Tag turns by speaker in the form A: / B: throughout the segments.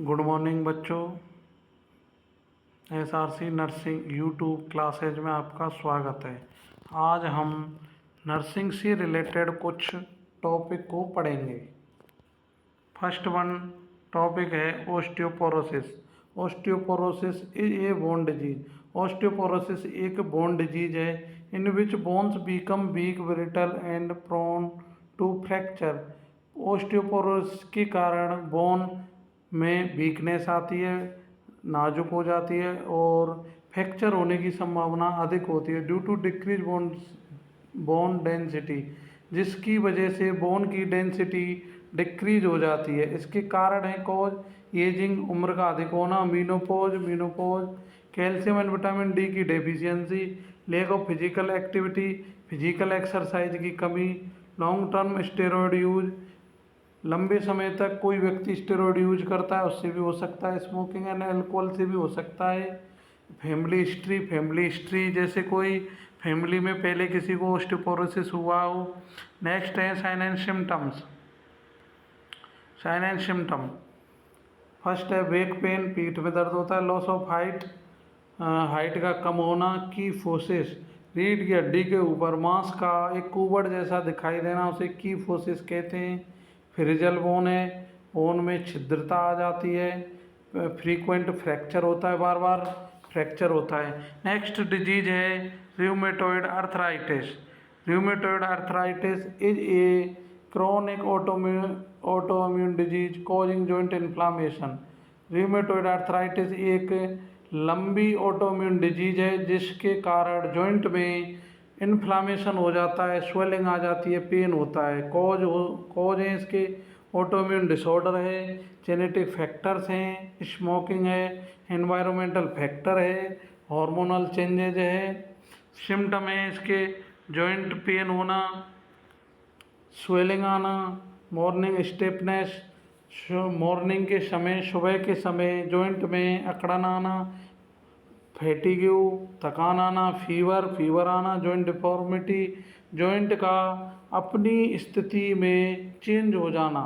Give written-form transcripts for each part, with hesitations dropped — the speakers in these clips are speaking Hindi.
A: गुड मॉर्निंग बच्चों। SRC नर्सिंग यूट्यूब क्लासेज में आपका स्वागत है। आज हम नर्सिंग से रिलेटेड कुछ टॉपिक को पढ़ेंगे। फर्स्ट वन टॉपिक है osteoporosis. Osteoporosis is a bone disease. Osteoporosis एक बोन डिजीज है in which bones become weak, brittle and prone to fracture. Osteoporosis के कारण बोन में वीकनेस आती है, नाजुक हो जाती है और फ्रैक्चर होने की संभावना अधिक होती है due to decrease bone density, जिसकी वजह से बोन की डेंसिटी डिक्रीज हो जाती है। इसके कारण है कॉज एजिंग, उम्र का अधिक होना, menopause, calcium and vitamin D की deficiency, lack of physical activity, physical exercise की कमी, लॉन्ग टर्म स्टेरॉयड यूज, लंबे समय तक कोई व्यक्ति स्टेरॉयड यूज करता है उससे भी हो सकता है, स्मोकिंग एंड अल्कोहल से भी हो सकता है। फैमिली हिस्ट्री जैसे कोई फैमिली में पहले किसी को ओस्टियोपोरोसिस हुआ हो। नेक्स्ट है साइन एंड सिम्टम। फर्स्ट है बैक पेन, पीठ में दर्द होता है। लॉस ऑफ हाइट का कम होना। की फोसिस, रीढ़ की हड्डी के ऊपर मांस का एक कुबड़ जैसा दिखाई देना, उसे की फोसिस कहते हैं। फ्रिजल बोन है, बोन में छिद्रता आ जाती है। फ्रीक्वेंट फ्रैक्चर होता है, बार बार फ्रैक्चर होता है। नेक्स्ट डिजीज है rheumatoid arthritis. Rheumatoid arthritis is a chronic autoimmune disease causing joint inflammation. Rheumatoid arthritis एक लंबी ऑटोइम्यून डिजीज है जिसके कारण जॉइंट में इन्फ्लामेशन हो जाता है, स्वेलिंग आ जाती है, पेन होता है। कॉज है इसके ऑटोइम्यून डिसऑर्डर है, जेनेटिक फैक्टर्स हैं, स्मोकिंग है, एनवायरमेंटल फैक्टर है, हार्मोनल चेंजेज है। सिम्टम है इसके जॉइंट पेन होना, स्वेलिंग आना, मॉर्निंग स्टिफनेस, मॉर्निंग के समय, सुबह के समय जॉइंट में अकड़न आना, फैटिग्यू, थकान आना, फीवर आना, जॉइंट डिफॉर्मिटी, जॉइंट का अपनी स्थिति में चेंज हो जाना,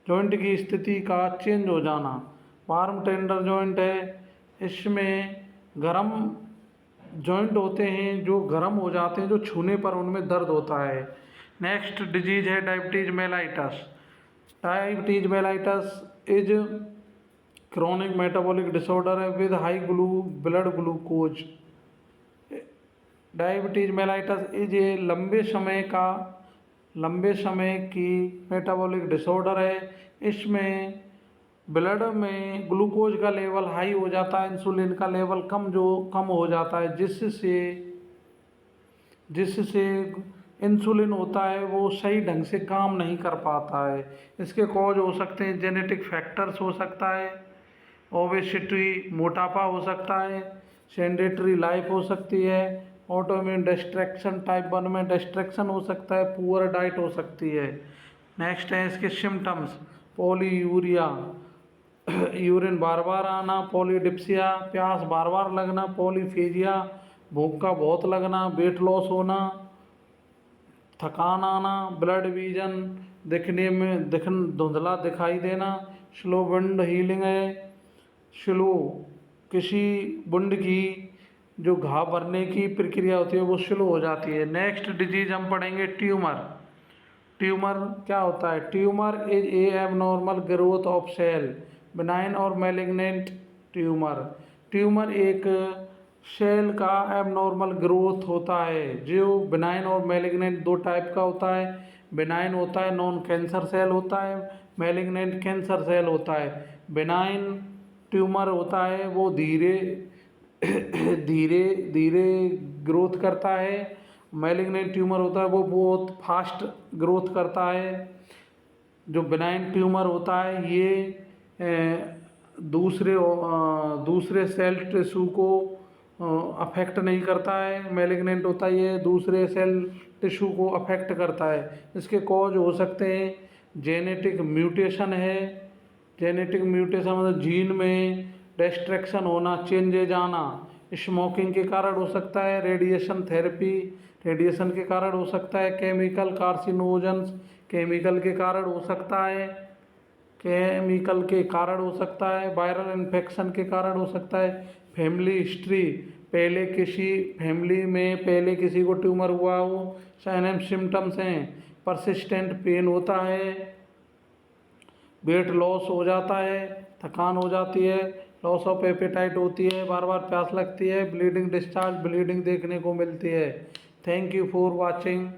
A: जॉइंट की स्थिति का चेंज हो जाना। वार्म टेंडर जॉइंट है, इसमें गरम जॉइंट होते हैं जो गर्म हो जाते हैं, जो छूने पर उनमें दर्द होता है। नेक्स्ट डिजीज है diabetes mellitus. Diabetes mellitus is chronic metabolic disorder है with high blood glucose. Diabetes mellitus is a लंबे समय की मेटाबॉलिक डिसऑर्डर है। इसमें ब्लड में ग्लूकोज का लेवल हाई हो जाता है, इंसुलिन का लेवल कम हो जाता है, जिससे इंसुलिन होता है वो सही ढंग से काम नहीं कर पाता है। इसके कॉज हो सकते हैं जेनेटिक फैक्टर्स हो सकता है, ओबेसिटी मोटापा हो सकता है, सेडेंटरी लाइफ हो सकती है, ऑटोइम्यून डिस्ट्रैक्शन टाइप 1 में डिस्ट्रैक्शन हो सकता है, पुअर डाइट हो सकती है। नेक्स्ट है इसके सिम्टम्स, पॉलीयूरिया, यूरिन बार बार आना, पॉलीडिप्सिया, प्यास बार बार लगना, पॉलीफेजिया, भूख का बहुत लगना, वेट लॉस होना, थकान आना, ब्लड विजन धुंधला दिखाई देना, स्लो विंड हीलिंग है, स्लो किसी वुंड की जो घाव भरने की प्रक्रिया होती है वो स्लो हो जाती है। नेक्स्ट डिजीज हम पढ़ेंगे ट्यूमर। ट्यूमर क्या होता है? Tumour is a abnormal growth of cell, benign और मैलिग्नेंट ट्यूमर। ट्यूमर एक सेल का एबनॉर्मल ग्रोथ होता है जो बिनाइन और मैलिग्नेंट दो टाइप का होता है। बिनाइन होता है नॉन कैंसर सेल होता है, मैलिग्नेंट कैंसर सेल होता है। बिनाइन ट्यूमर होता है वो धीरे धीरे धीरे ग्रोथ करता है, मैलिग्नेंट ट्यूमर होता है वो बहुत फास्ट ग्रोथ करता है। जो बिनाइन ट्यूमर होता है ये दूसरे सेल टिश्यू को अफेक्ट नहीं करता है। मैलिग्नेंट होता है ये दूसरे सेल टिश्यू को अफेक्ट करता है। इसके कॉज हो सकते हैं जेनेटिक म्यूटेशन है, जेनेटिक म्यूटेशन मतलब जीन में डिस्ट्रैक्शन होना, चेंजेज आना, स्मोकिंग के कारण हो सकता है, रेडिएशन थेरेपी, रेडिएशन के कारण हो सकता है, केमिकल कार्सिनोजेंस, केमिकल के कारण हो सकता है, केमिकल के कारण हो सकता है, वायरल इन्फेक्शन के कारण हो सकता है, फैमिली हिस्ट्री, पहले किसी फैमिली में पहले किसी को ट्यूमर हुआ हो, साइन एंड सिम्टम्स हैं, परसिस्टेंट पेन होता है, वेट लॉस हो जाता है, थकान हो जाती है, लॉस ऑफ एपेटाइट होती है, बार बार प्यास लगती है, ब्लीडिंग डिस्चार्ज ब्लीडिंग देखने को मिलती है। Thank you for watching.